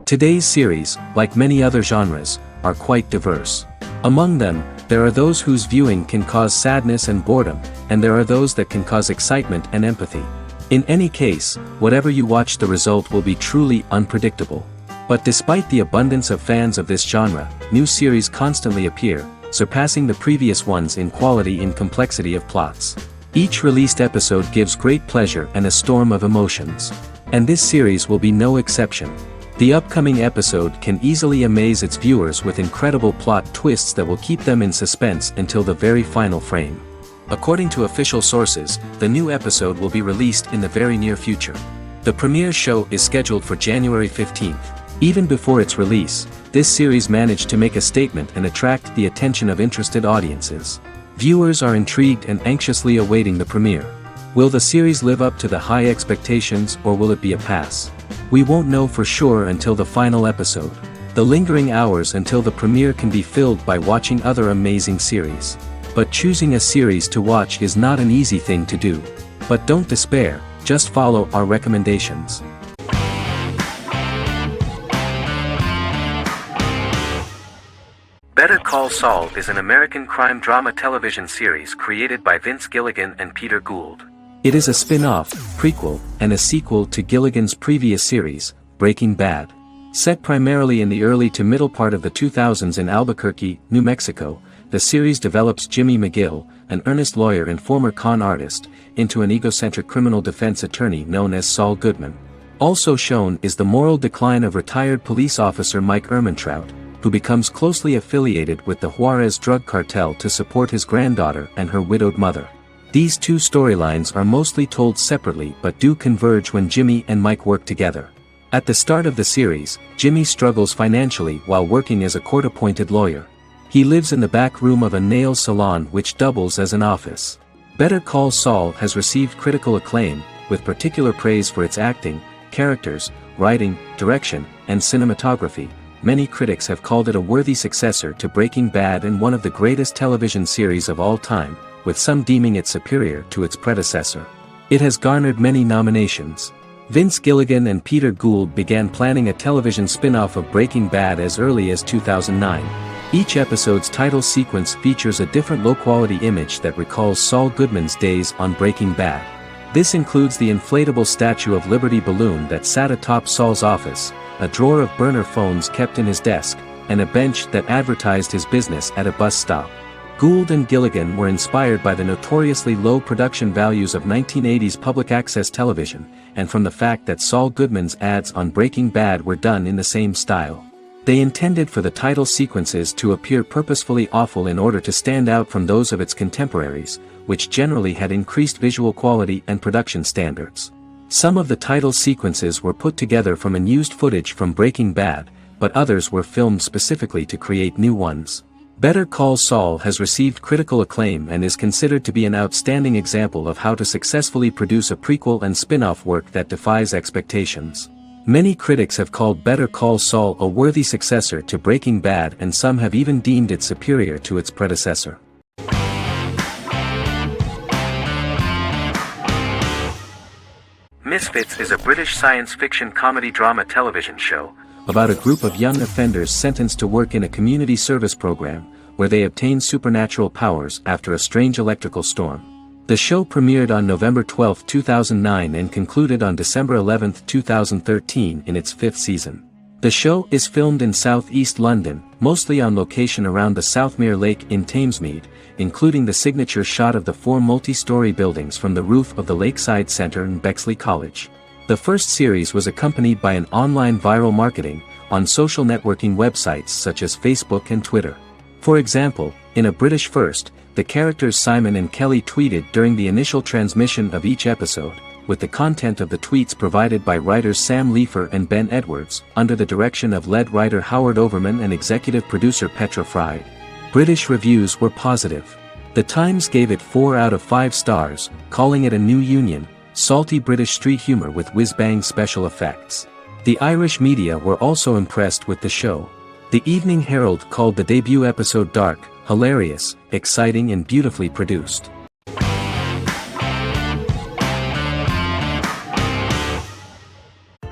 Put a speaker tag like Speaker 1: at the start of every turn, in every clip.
Speaker 1: Today's series, like many other genres, are quite diverse. Among them, there are those whose viewing can cause sadness and boredom, and there are those that can cause excitement and empathy. In any case, whatever you watch, the result will be truly unpredictable. But despite the abundance of fans of this genre, new series constantly appear, surpassing the previous ones in quality and complexity of plots. Each released episode gives great pleasure and a storm of emotions. And this series will be no exception. The upcoming episode can easily amaze its viewers with incredible plot twists that will keep them in suspense until the very final frame. According to official sources, the new episode will be released in the very near future. The premiere show is scheduled for January 15th. Even before its release, this series managed to make a statement and attract the attention of interested audiences. Viewers are intrigued and anxiously awaiting the premiere. Will the series live up to the high expectations, or will it be a pass? We won't know for sure until the final episode. The lingering hours until the premiere can be filled by watching other amazing series. But choosing a series to watch is not an easy thing to do. But don't despair, just follow our recommendations. Better Call Saul is an American crime drama television series created by Vince Gilligan and Peter Gould. It is a spin-off, prequel, and a sequel to Gilligan's previous series, Breaking Bad. Set primarily in the early to middle part of the 2000s in Albuquerque, New Mexico, the series develops Jimmy McGill, an earnest lawyer and former con artist, into an egocentric criminal defense attorney known as Saul Goodman. Also shown is the moral decline of retired police officer Mike Ehrmantraut, who becomes closely affiliated with the Juarez drug cartel to support his granddaughter and her widowed mother. These two storylines are mostly told separately but do converge when Jimmy and Mike work together. At the start of the series, Jimmy struggles financially while working as a court-appointed lawyer. He lives in the back room of a nail salon which doubles as an office. Better Call Saul has received critical acclaim, with particular praise for its acting, characters, writing, direction, and cinematography. Many critics have called it a worthy successor to Breaking Bad and one of the greatest television series of all time, with some deeming it superior to its predecessor. It has garnered many nominations. Vince Gilligan and Peter Gould began planning a television spin-off of Breaking Bad as early as 2009. Each episode's title sequence features a different low-quality image that recalls Saul Goodman's days on Breaking Bad. This includes the inflatable Statue of Liberty balloon that sat atop Saul's office, a drawer of burner phones kept in his desk, and a bench that advertised his business at a bus stop. Gould and Gilligan were inspired by the notoriously low production values of 1980s public access television, and from the fact that Saul Goodman's ads on Breaking Bad were done in the same style. They intended for the title sequences to appear purposefully awful in order to stand out from those of its contemporaries, which generally had increased visual quality and production standards. Some of the title sequences were put together from unused footage from Breaking Bad, but others were filmed specifically to create new ones. Better Call Saul has received critical acclaim and is considered to be an outstanding example of how to successfully produce a prequel and spin-off work that defies expectations. Many critics have called Better Call Saul a worthy successor to Breaking Bad, and some have even deemed it superior to its predecessor. Misfits is a British science fiction comedy drama television show about a group of young offenders sentenced to work in a community service program, where they obtain supernatural powers after a strange electrical storm. The show premiered on November 12, 2009 and concluded on December 11, 2013 in its fifth season. The show is filmed in southeast London, mostly on location around the Southmere Lake in Thamesmead, including the signature shot of the four multi-story buildings from the roof of the Lakeside Centre in Bexley College. The first series was accompanied by an online viral marketing on social networking websites such as Facebook and Twitter. For example, in a British first, the characters Simon and Kelly tweeted during the initial transmission of each episode, with the content of the tweets provided by writers Sam Leifer and Ben Edwards, under the direction of lead writer Howard Overman and executive producer Petra Fried. British reviews were positive. The Times gave it 4 out of 5 stars, calling it a new union, salty British street humor with whiz-bang special effects. The Irish media were also impressed with the show. The Evening Herald called the debut episode dark, hilarious, exciting and beautifully produced.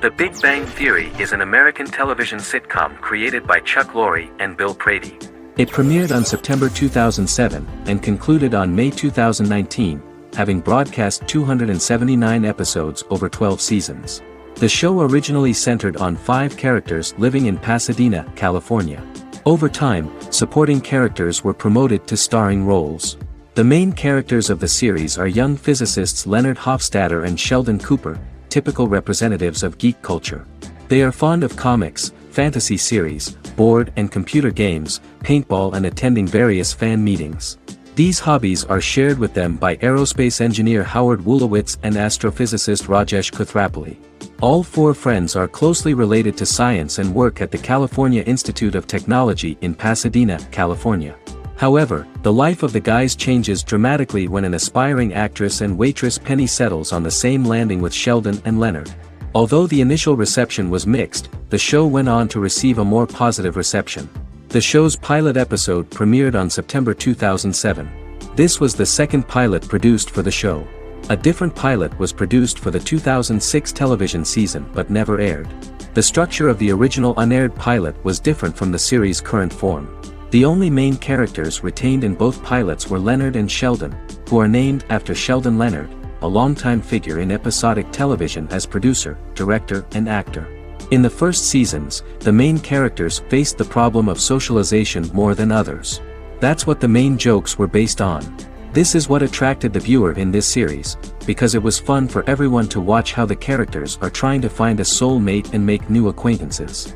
Speaker 1: The Big Bang Theory is an American television sitcom created by Chuck Lorre and Bill Prady. It premiered on September 2007 and concluded on May 2019, having broadcast 279 episodes over 12 seasons. The show originally centered on 5 characters living in Pasadena, California. Over time, supporting characters were promoted to starring roles. The main characters of the series are young physicists Leonard Hofstadter and Sheldon Cooper, typical representatives of geek culture. They are fond of comics, fantasy series, board and computer games, paintball and attending various fan meetings. These hobbies are shared with them by aerospace engineer Howard Wolowitz and astrophysicist Rajesh Kuthrapalli. All 4 friends are closely related to science and work at the California Institute of Technology in Pasadena, California. However, the life of the guys changes dramatically when an aspiring actress and waitress Penny settles on the same landing with Sheldon and Leonard. Although the initial reception was mixed, the show went on to receive a more positive reception. The show's pilot episode premiered on September 2007. This was the second pilot produced for the show. A different pilot was produced for the 2006 television season but never aired. The structure of the original unaired pilot was different from the series' current form. The only main characters retained in both pilots were Leonard and Sheldon, who are named after Sheldon Leonard, a longtime figure in episodic television as producer, director, and actor. In the first seasons, the main characters faced the problem of socialization more than others. That's what the main jokes were based on. This is what attracted the viewer in this series, because it was fun for everyone to watch how the characters are trying to find a soul mate and make new acquaintances.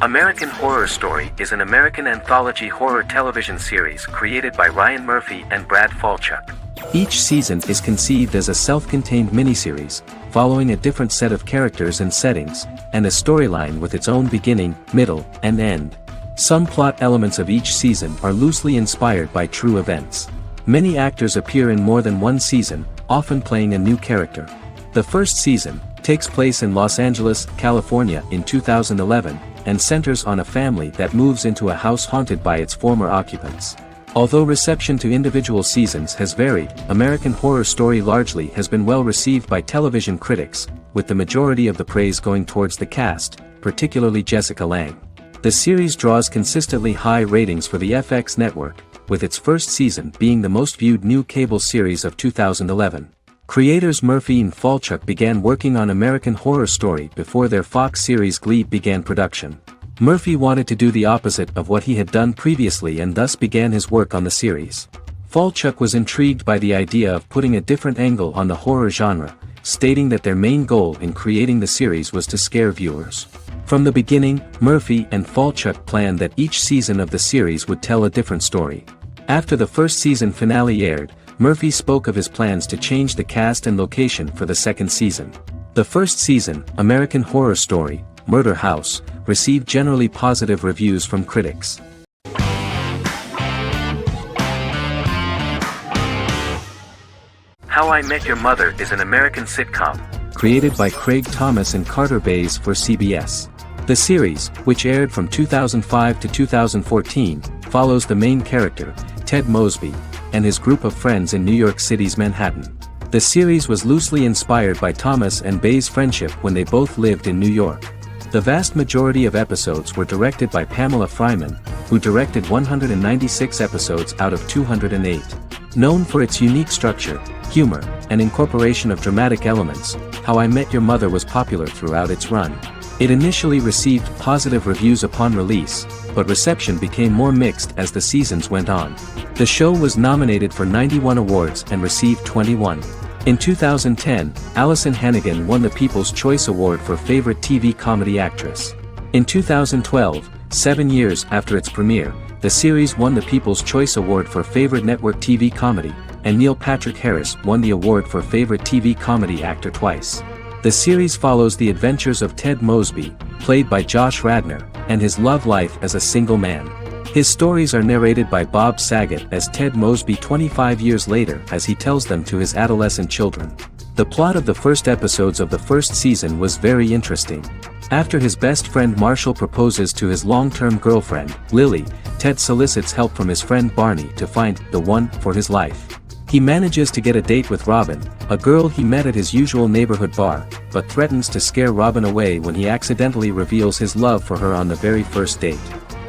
Speaker 1: American Horror Story is an American anthology horror television series created by Ryan Murphy and Brad Falchuk. Each season is conceived as a self-contained miniseries, following a different set of characters and settings, and a storyline with its own beginning, middle, and end. Some plot elements of each season are loosely inspired by true events. Many actors appear in more than one season, often playing a new character. The first season takes place in Los Angeles, California in 2011, and centers on a family that moves into a house haunted by its former occupants. Although reception to individual seasons has varied, American Horror Story largely has been well received by television critics, with the majority of the praise going towards the cast, particularly Jessica Lange. The series draws consistently high ratings for the FX network, with its first season being the most viewed new cable series of 2011. Creators Murphy and Falchuk began working on American Horror Story before their Fox series Glee began production. Murphy wanted to do the opposite of what he had done previously and thus began his work on the series. Falchuk was intrigued by the idea of putting a different angle on the horror genre, stating that their main goal in creating the series was to scare viewers. From the beginning, Murphy and Falchuk planned that each season of the series would tell a different story. After the first season finale aired, Murphy spoke of his plans to change the cast and location for the second season. The first season, American Horror Story, Murder House, received generally positive reviews from critics. How I Met Your Mother is an American sitcom, created by Craig Thomas and Carter Bays for CBS. The series, which aired from 2005 to 2014, follows the main character, Ted Mosby, and his group of friends in New York City's Manhattan. The series was loosely inspired by Thomas and Bays' friendship when they both lived in New York. The vast majority of episodes were directed by Pamela Fryman, who directed 196 episodes out of 208. Known for its unique structure, humor, and incorporation of dramatic elements, How I Met Your Mother was popular throughout its run. It initially received positive reviews upon release, but reception became more mixed as the seasons went on. The show was nominated for 91 awards and received 21. In 2010, Allison Hannigan won the People's Choice Award for Favorite TV Comedy Actress. In 2012, 7 years after its premiere, the series won the People's Choice Award for Favorite Network TV Comedy, and Neil Patrick Harris won the award for Favorite TV Comedy Actor twice. The series follows the adventures of Ted Mosby, played by Josh Radnor, and his love life as a single man. His stories are narrated by Bob Saget as Ted Mosby 25 years later as he tells them to his adolescent children. The plot of the first episodes of the first season was very interesting. After his best friend Marshall proposes to his long-term girlfriend, Lily, Ted solicits help from his friend Barney to find the one for his life. He manages to get a date with Robin, a girl he met at his usual neighborhood bar, but threatens to scare Robin away when he accidentally reveals his love for her on the very first date.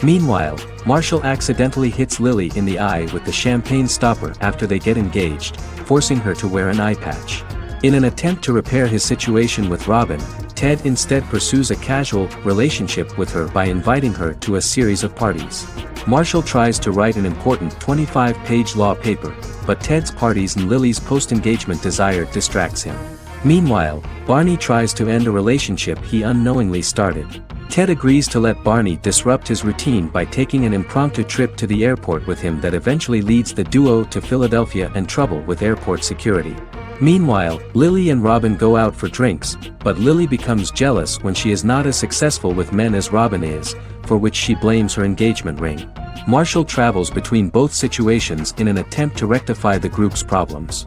Speaker 1: Meanwhile, Marshall accidentally hits Lily in the eye with the champagne stopper after they get engaged, forcing her to wear an eye patch. In an attempt to repair his situation with Robin, Ted instead pursues a casual relationship with her by inviting her to a series of parties. Marshall tries to write an important 25-page law paper, but Ted's parties and Lily's post-engagement desire distracts him. Meanwhile, Barney tries to end a relationship he unknowingly started. Ted agrees to let Barney disrupt his routine by taking an impromptu trip to the airport with him that eventually leads the duo to Philadelphia and trouble with airport security. Meanwhile, Lily and Robin go out for drinks, but Lily becomes jealous when she is not as successful with men as Robin is, for which she blames her engagement ring. Marshall travels between both situations in an attempt to rectify the group's problems.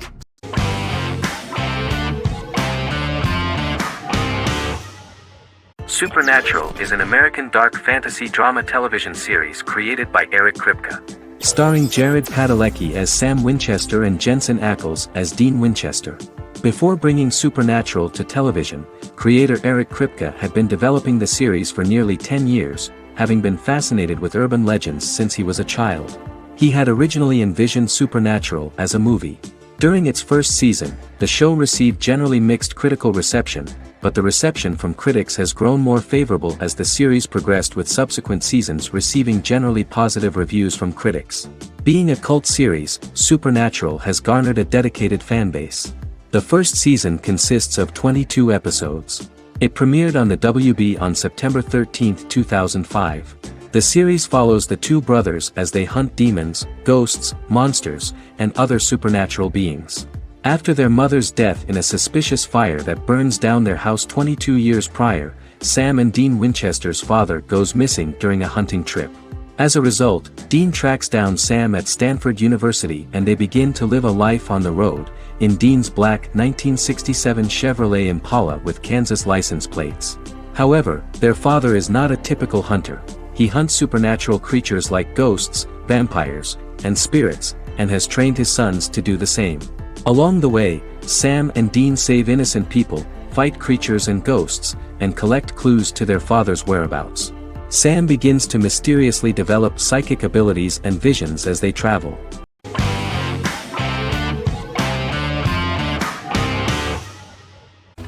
Speaker 2: Supernatural is an American dark fantasy drama television series created by Eric Kripke.
Speaker 1: Starring Jared Padalecki as Sam Winchester and Jensen Ackles as Dean Winchester. Before bringing Supernatural to television, creator Eric Kripke had been developing the series for nearly 10 years, having been fascinated with urban legends since he was a child. He had originally envisioned Supernatural as a movie. During its first season, the show received generally mixed critical reception, but the reception from critics has grown more favorable as the series progressed, with subsequent seasons receiving generally positive reviews from critics. Being a cult series, Supernatural has garnered a dedicated fanbase. The first season consists of 22 episodes. It premiered on the WB on September 13, 2005. The series follows the two brothers as they hunt demons, ghosts, monsters, and other supernatural beings. After their mother's death in a suspicious fire that burns down their house 22 years prior, Sam and Dean Winchester's father goes missing during a hunting trip. As a result, Dean tracks down Sam at Stanford University and they begin to live a life on the road, in Dean's black 1967 Chevrolet Impala with Kansas license plates. However, their father is not a typical hunter. He hunts supernatural creatures like ghosts, vampires, and spirits, and has trained his sons to do the same. Along the way, Sam and Dean save innocent people, fight creatures and ghosts, and collect clues to their father's whereabouts. Sam begins to mysteriously develop psychic abilities and visions as they travel.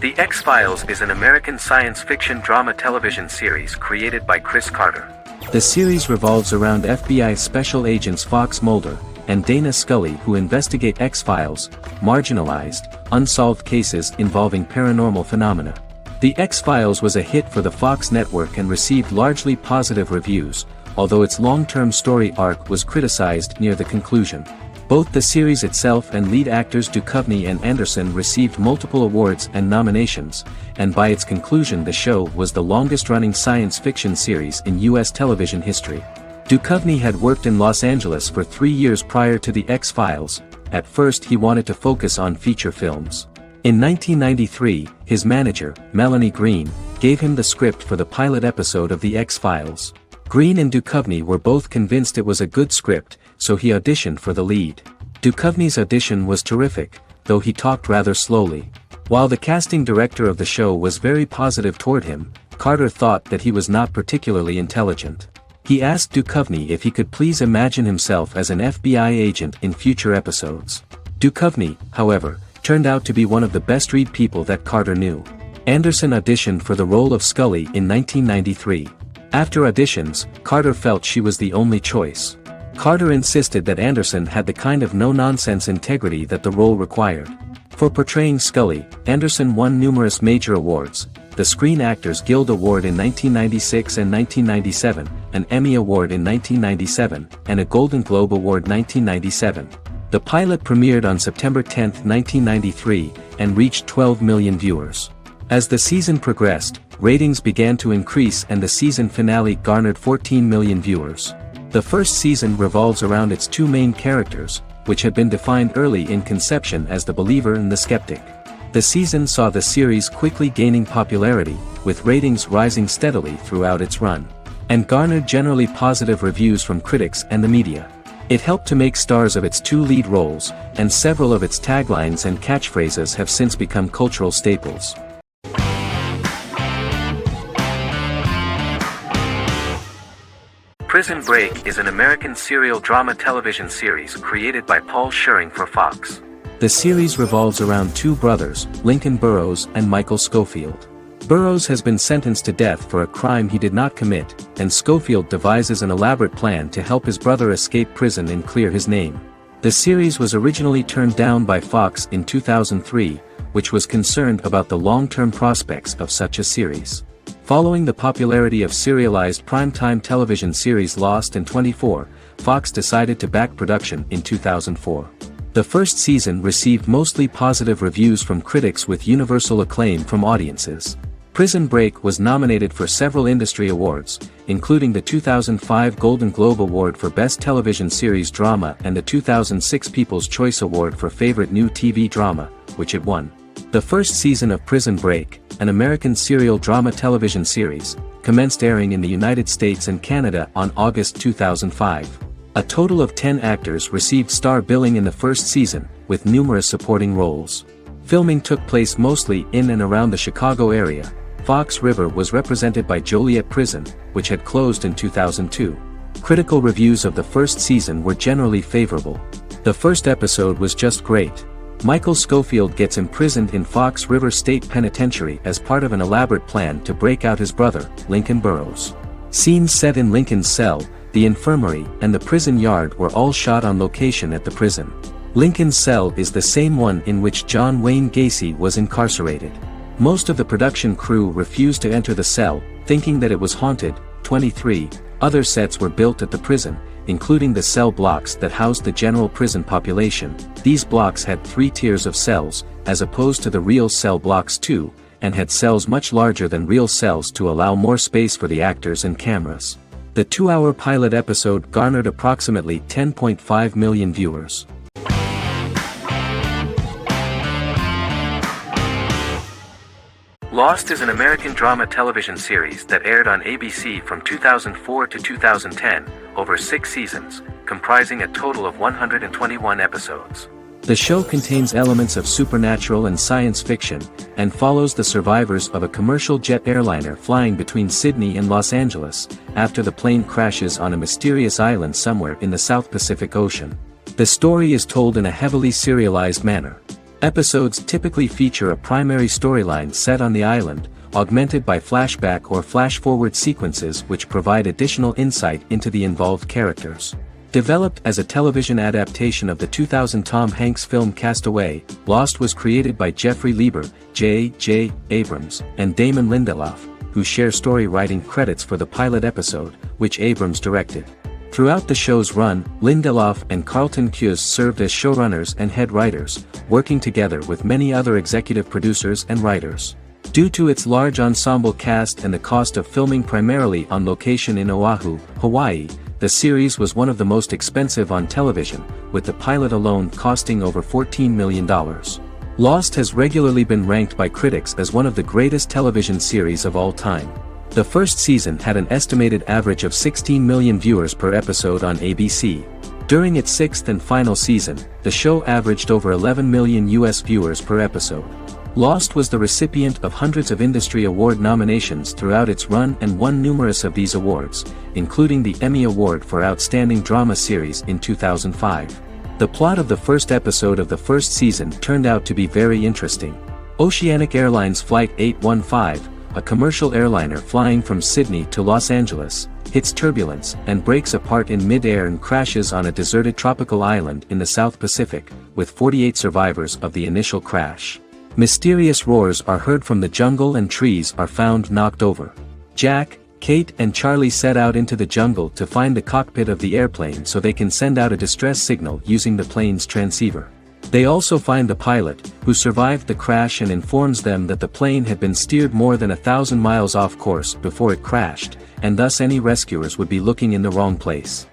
Speaker 2: The X-Files is an American science fiction drama television series created by Chris Carter.
Speaker 1: The series revolves around FBI special agents Fox Mulder and Dana Scully, who investigate X-Files, marginalized, unsolved cases involving paranormal phenomena. The X-Files was a hit for the Fox network and received largely positive reviews, although its long-term story arc was criticized near the conclusion. Both the series itself and lead actors Duchovny and Anderson received multiple awards and nominations, and by its conclusion the show was the longest-running science fiction series in U.S. television history. Duchovny had worked in Los Angeles for 3 years prior to The X-Files. At first he wanted to focus on feature films. In 1993, his manager, Melanie Green, gave him the script for the pilot episode of The X-Files. Green and Duchovny were both convinced it was a good script, so he auditioned for the lead. Duchovny's audition was terrific, though he talked rather slowly. While the casting director of the show was very positive toward him, Carter thought that he was not particularly intelligent. He asked Duchovny if he could please imagine himself as an FBI agent in future episodes. Duchovny, however, turned out to be one of the best-read people that Carter knew. Anderson auditioned for the role of Scully in 1993. After auditions, Carter felt she was the only choice. Carter insisted that Anderson had the kind of no-nonsense integrity that the role required. For portraying Scully, Anderson won numerous major awards, the Screen Actors Guild Award in 1996 and 1997, an Emmy Award in 1997, and a Golden Globe Award 1997. The pilot premiered on September 10, 1993, and reached 12 million viewers. As the season progressed, ratings began to increase and the season finale garnered 14 million viewers. The first season revolves around its two main characters, which had been defined early in conception as the believer and the skeptic. The season saw the series quickly gaining popularity, with ratings rising steadily throughout its run, and garnered generally positive reviews from critics and the media. It helped to make stars of its two lead roles, and several of its taglines and catchphrases have since become cultural staples.
Speaker 2: Prison Break is an American serial drama television series created by Paul Schering for Fox.
Speaker 1: The series revolves around two brothers, Lincoln Burrows and Michael Schofield. Burrows has been sentenced to death for a crime he did not commit, and Schofield devises an elaborate plan to help his brother escape prison and clear his name. The series was originally turned down by Fox in 2003, which was concerned about the long-term prospects of such a series. Following the popularity of serialized primetime television series Lost and 24, Fox decided to back production in 2004. The first season received mostly positive reviews from critics with universal acclaim from audiences. Prison Break was nominated for several industry awards, including the 2005 Golden Globe Award for Best Television Series Drama and the 2006 People's Choice Award for Favorite New TV Drama, which it won. The first season of Prison Break, an American serial drama television series, commenced airing in the United States and Canada on August 2005. A total of 10 actors received star billing in the first season, with numerous supporting roles. Filming took place mostly in and around the Chicago area. Fox River was represented by Joliet Prison, which had closed in 2002. Critical reviews of the first season were generally favorable. The first episode was just great. Michael Schofield gets imprisoned in Fox River State Penitentiary as part of an elaborate plan to break out his brother, Lincoln Burrows. Scenes set in Lincoln's cell, the infirmary, and the prison yard were all shot on location at the prison. Lincoln's cell is the same one in which John Wayne Gacy was incarcerated. Most of the production crew refused to enter the cell, thinking that it was haunted. 23 other sets were built at the prison, including the cell blocks that housed the general prison population. These blocks had 3 tiers of cells, as opposed to the real cell blocks 2, and had cells much larger than real cells to allow more space for the actors and cameras. The 2-hour pilot episode garnered approximately 10.5 million viewers.
Speaker 2: Lost is an American drama television series that aired on ABC from 2004 to 2010, over 6 seasons, comprising a total of 121 episodes.
Speaker 1: The show contains elements of supernatural and science fiction, and follows the survivors of a commercial jet airliner flying between Sydney and Los Angeles, after the plane crashes on a mysterious island somewhere in the South Pacific Ocean. The story is told in a heavily serialized manner. Episodes typically feature a primary storyline set on the island, augmented by flashback or flash-forward sequences which provide additional insight into the involved characters. Developed as a television adaptation of the 2000 Tom Hanks film Castaway, Lost was created by Jeffrey Lieber, J.J. Abrams, and Damon Lindelof, who share story writing credits for the pilot episode, which Abrams directed. Throughout the show's run, Lindelof and Carlton Cuse served as showrunners and head writers, working together with many other executive producers and writers. Due to its large ensemble cast and the cost of filming primarily on location in Oahu, Hawaii, the series was one of the most expensive on television, with the pilot alone costing over $14 million. Lost has regularly been ranked by critics as one of the greatest television series of all time. The first season had an estimated average of 16 million viewers per episode on ABC. During its 6th and final season, the show averaged over 11 million US viewers per episode. Lost was the recipient of hundreds of industry award nominations throughout its run and won numerous of these awards, including the Emmy Award for Outstanding Drama Series in 2005. The plot of the first episode of the first season turned out to be very interesting. Oceanic Airlines Flight 815, a commercial airliner flying from Sydney to Los Angeles, hits turbulence and breaks apart in mid-air and crashes on a deserted tropical island in the South Pacific, with 48 survivors of the initial crash. Mysterious roars are heard from the jungle and trees are found knocked over. Jack, Kate and Charlie set out into the jungle to find the cockpit of the airplane so they can send out a distress signal using the plane's transceiver. They also find the pilot, who survived the crash and informs them that the plane had been steered more than 1,000 miles off course before it crashed, and thus any rescuers would be looking in the wrong place.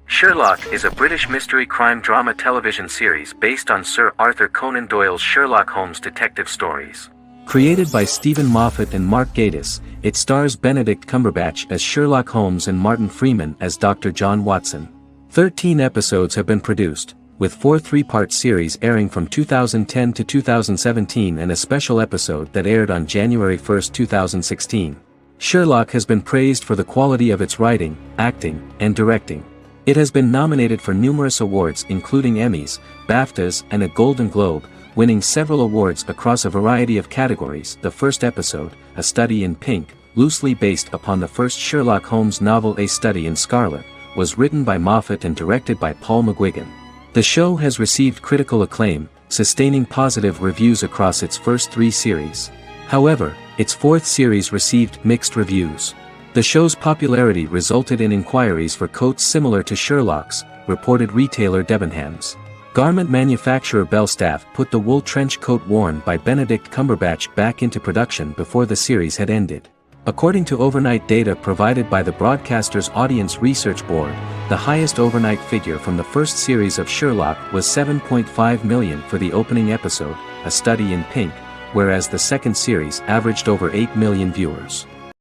Speaker 2: Sherlock is a British mystery crime drama television series based on Sir Arthur Conan Doyle's Sherlock Holmes detective stories.
Speaker 1: Created by Stephen Moffat and Mark Gatiss, it stars Benedict Cumberbatch as Sherlock Holmes and Martin Freeman as Dr. John Watson. 13 episodes have been produced, with 4 three-part series airing from 2010 to 2017 and a special episode that aired on January 1, 2016. Sherlock has been praised for the quality of its writing, acting, and directing. It has been nominated for numerous awards including Emmys, BAFTAs, and a Golden Globe, winning several awards across a variety of categories. The first episode, A Study in Pink, loosely based upon the first Sherlock Holmes novel A Study in Scarlet, was written by Moffat and directed by Paul McGuigan. The show has received critical acclaim, sustaining positive reviews across its first 3 series. However, its 4th series received mixed reviews. The show's popularity resulted in inquiries for coats similar to Sherlock's, reported retailer Debenhams. Garment manufacturer Belstaff put the wool trench coat worn by Benedict Cumberbatch back into production before the series had ended. According to overnight data provided by the broadcaster's Audience Research Board, the highest overnight figure from the first series of Sherlock was 7.5 million for the opening episode, A Study in Pink, whereas the second series averaged over 8 million viewers.